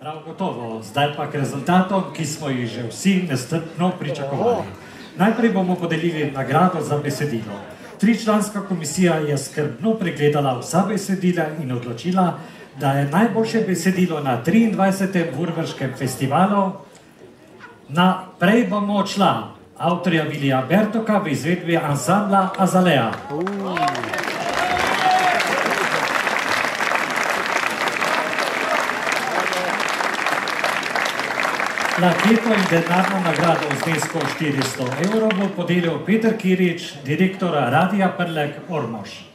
Prav gotovo, zdaj pa k rezultatom, ki smo jih že vsi nestrpno pričakovali. Najprej bomo podelili nagrado za besedilo. Tričlanska komisija je skrbno pregledala vsa besedila in odločila, da je najboljše besedilo na 23. Vurberškem festivalu. Naprej bomo odšla avtorja Vilija Bertoka v izvedbi ansambla Azalea. Plaketo in denarno nagrado v znesku 400 evrov bo podelil Peter Kirič, direktor Radia Prlek Ormož.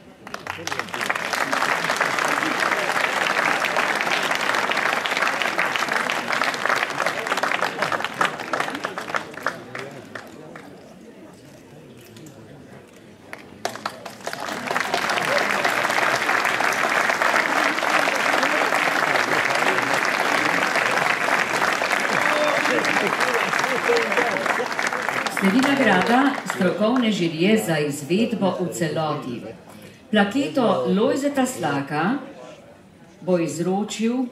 Sledi nagrada strokovne žirije za izvedbo v celoti. Plaketo Lojzeta Slaka bo izročil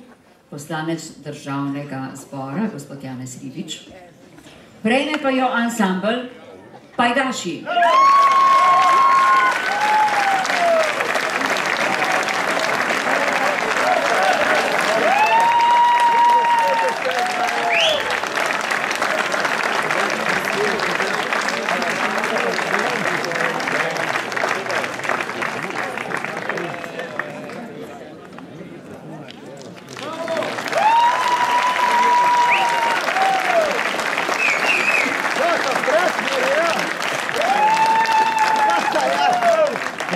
poslanec Državnega zbora, gospod Janez Ribič. Prejme pa jo ansambel Pajdaši.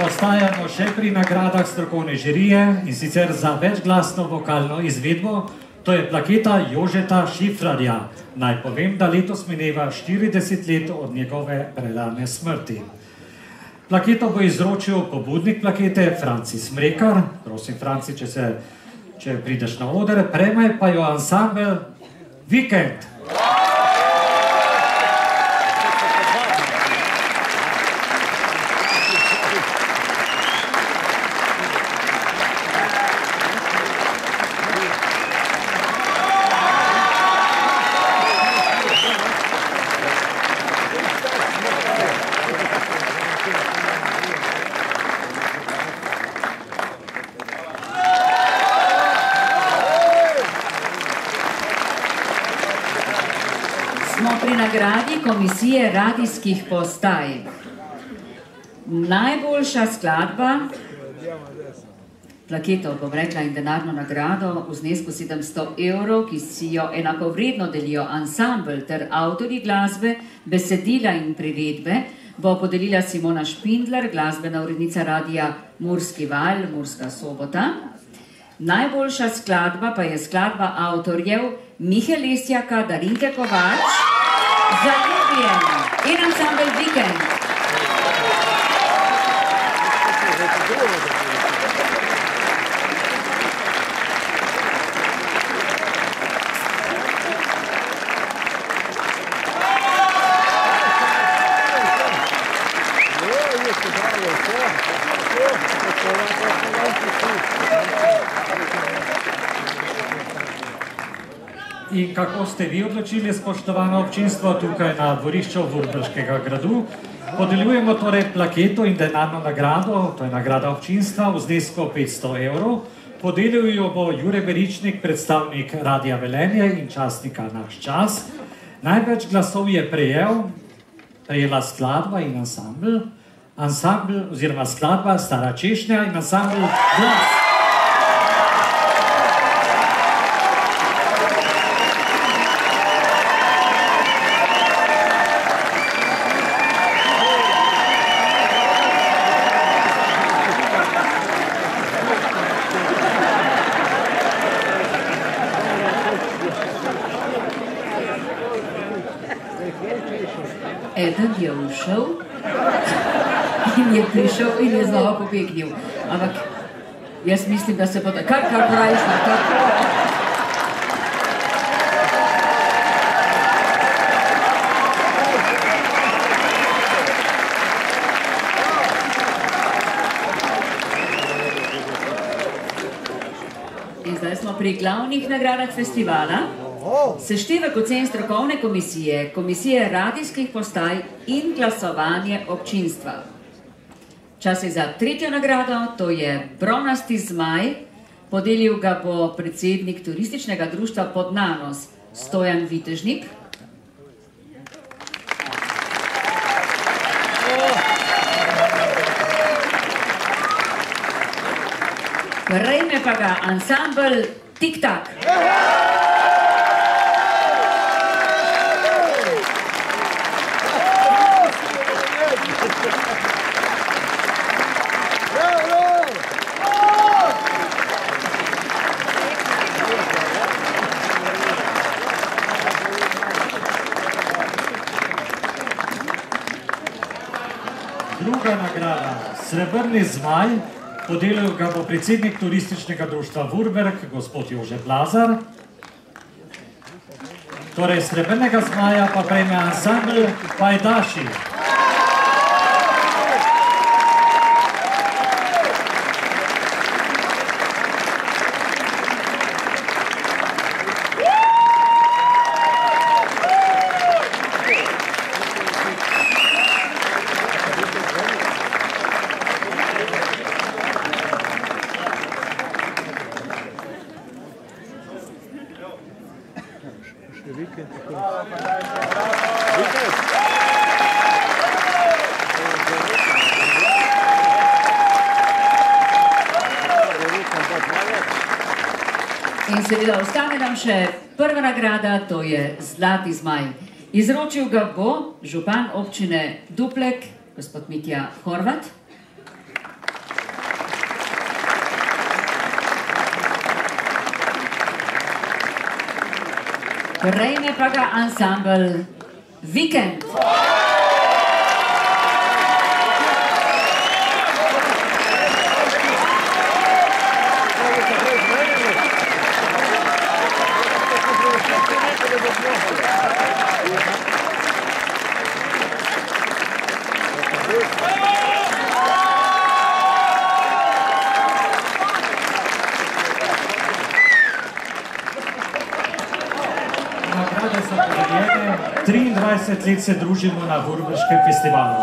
Ostajamo še pri nagradah strokovne žirije in sicer za večglasno vokalno izvedbo, to je plaketa Jožeta Šifrarja. Naj povem, da letos mineva 40 let od njegove prerane smrti. Plaketo bo izročil pobudnik plakete Franci Smrekar. Prosim, Franci, če prideš na oder, prejme pa jo ansambel Vikend. Smo pri nagradi Komisije radijskih postaj. Najboljša skladba, plaketo, bom rekla, in denarno nagrado v znesku 700 evrov, ki si jo enakovredno delijo ansambel ter avtorji glasbe, besedila in priredbe, bo podelila Simona Špindler, glasbena urednica radija Murski val, Murska Sobota. Najboljša skladba pa je skladba avtorjev Mihe Lesjaka, Darinke Kovač, Zaljubljena in ansambel Vikend. In kako ste vi odločili, spoštovano občinstvo, tukaj na dvorišču Vurberškega gradu? Podeljujemo torej plaketo in denarno nagrado, to je nagrada občinstva v znesku 500 evrov. Podelil jo bo Jure Beričnik, predstavnik Radia Velenje in časnika Naš čas. Največ glasov je prejela skladba in ansambel oziroma skladba Stara češnja in ansambel Glas. Eden je ušel in je prišel in je znova pobegnil. Ampak jaz mislim, da se bo tako, kar praviš na to. In zdaj smo pri pri glavnih nagradah festivala, seštevek ocen strokovne komisije, komisije radijskih postaj in glasovanje občinstva. Čas je za tretjo nagrado, to je bronasti zmaj. Podelil ga bo predsednik turističnega društva Podnanos, Stojan Vitežnik. Prejme pa ga ansambel Tik Tak. Druga nagrada, srebrni zmaj, podelil ga bo predsednik turističnega društva Vurberk, gospod Jože Blazar. Torej, srebrnega zmaja pa prejme ansambel Pajdaši. In seveda ostane nam še prva nagrada, to je Zlati zmaj. Izročil ga bo župan občine Duplek, gospod Mitja Horvat. Prejme pa ga ansambel Vikend. Nagrade so podeljene, 23 let se družimo na Vurberškem festivalu.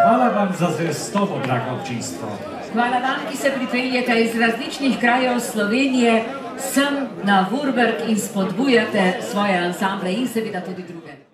Hvala vam za zvestobo, drago občinstvo. Hvala vam, ki se pripeljete iz različnih krajev Slovenije sem na Vurberk in spodbujate svoje ansamble in seveda tudi druge.